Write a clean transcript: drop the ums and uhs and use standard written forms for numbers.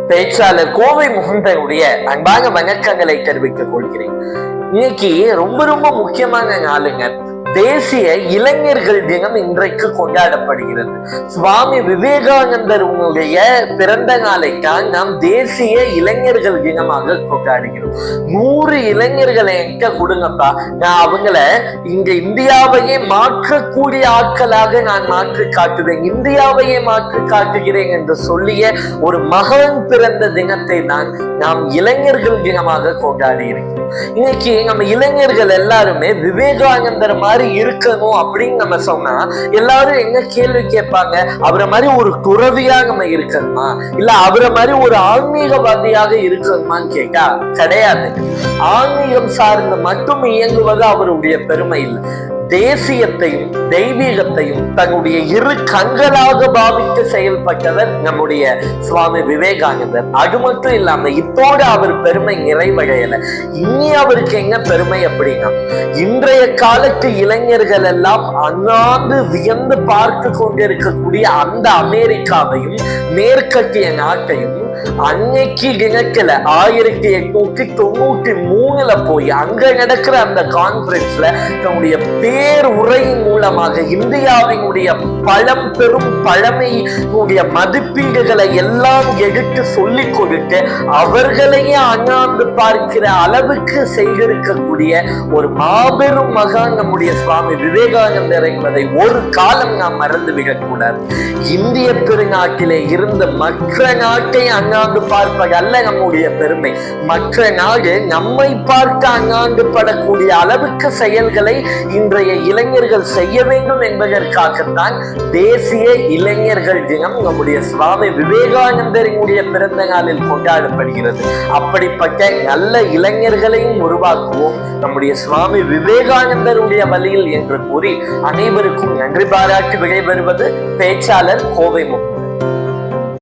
பேச்சாளர் கோவை முகுந்தனுடைய அன்பான வணக்கங்களை தெரிவித்துக் கொள்கிறேன். இன்னைக்கு ரொம்ப ரொம்ப முக்கியமான நாளுங்க. தேசிய இளைஞர்கள் தினம் இன்றைக்கு கொண்டாடப்படுகிறது. சுவாமி விவேகானந்தர் உங்களுடைய பிறந்த நாளைத்தான் நாம் தேசிய இளைஞர்கள் தினமாக கொண்டாடுகிறோம். 100 இளைஞர்களை என்கிட்ட கொடுங்கப்பா, நான் அவங்கள இங்க இந்தியாவையே மாற்றக்கூடிய ஆட்களாக நான் மாற்றி காட்டுவேன், இந்தியாவையே மாற்றி காட்டுகிறேன் என்று சொல்லிய ஒரு மகன் பிறந்த தினத்தை தான் நாம் இளைஞர்கள் தினமாக கொண்டாடி இருக்கிறோம். இன்னைக்கு நம்ம இளைஞர்கள் எல்லாருமே விவேகானந்தர் மாதிரி இருக்கணும் அப்படின்னு நம்ம சொன்னா எல்லாரும் என்ன கேள்வி கேட்பாங்க, அவரை மாதிரி ஒரு துறவியா நம்ம இருக்கணுமா, இல்ல அவரை மாதிரி ஒரு ஆன்மீகவாதியாக இருக்கணுமான்னு கேட்டா கிடையாது. ஆன்மீகம் சார்ந்து மட்டும் இயங்குவது அவருடைய பெருமை இல்லை. தேசியத்தையும் தெய்வீகத்தையும் தன்னுடைய இரு கண்களாக பாவித்து செயல்பட்டவர் நம்முடைய சுவாமி விவேகானந்தர். அது மட்டும் இல்லாம இத்தோடு அவர் பெருமை நிறைவடையல. இனி அவருக்கு என்ன பெருமை அப்படின்னா, இன்றைய காலத்து இளைஞர்கள் எல்லாம் அண்ணாந்து வியந்து பார்த்து கொண்டிருக்கக்கூடிய அந்த அமெரிக்காவையும் மேற்கத்திய நாட்டையும் அன்னைக்கு தினத்துல 1893 போய் அங்க நடக்கிற அந்த கான்பரன்ஸ்ல தன்னுடைய பேருரையின் மூலமாக இந்தியாவினுடைய பெரும் பழமையுடைய மதிப்பீடுகளை எல்லாம் எடுத்து சொல்லிக் கொடுத்து அவர்களையே அண்ணாந்து பார்க்கிற அளவுக்கு செய்திருக்கக்கூடிய ஒரு மாபெரும் மகான் நம்முடைய சுவாமி விவேகானந்தர் என்பதை ஒரு காலம் நாம் மறந்து விடக்கூடாது. இந்திய திருநாட்டிலே இருந்த மற்ற நாட்டை அண்ணாந்து பார்ப்பது அல்ல நம்முடைய பெருமை, மற்ற நாடு நம்மை பார்த்து அண்ணாந்து படக்கூடிய அளவுக்கு செயல்களை இன்றைய இளைஞர்கள் செய்ய வேண்டும் என்பதற்காகத்தான் தேசிய இளைஞர்கள் தினம் நம்முடைய சுவாமி விவேகானந்தரினுடைய பிறந்த நாளில் கொண்டாடப்படுகிறது. அப்படிப்பட்ட நல்ல இளைஞர்களையும் உருவாக்குவோம் நம்முடைய சுவாமி விவேகானந்தருடைய வழியில் என்று கூறி அனைவருக்கும் நன்றி பாராட்டி விடைபெறுவது பேச்சாளர் கோவை முகுந்தன்.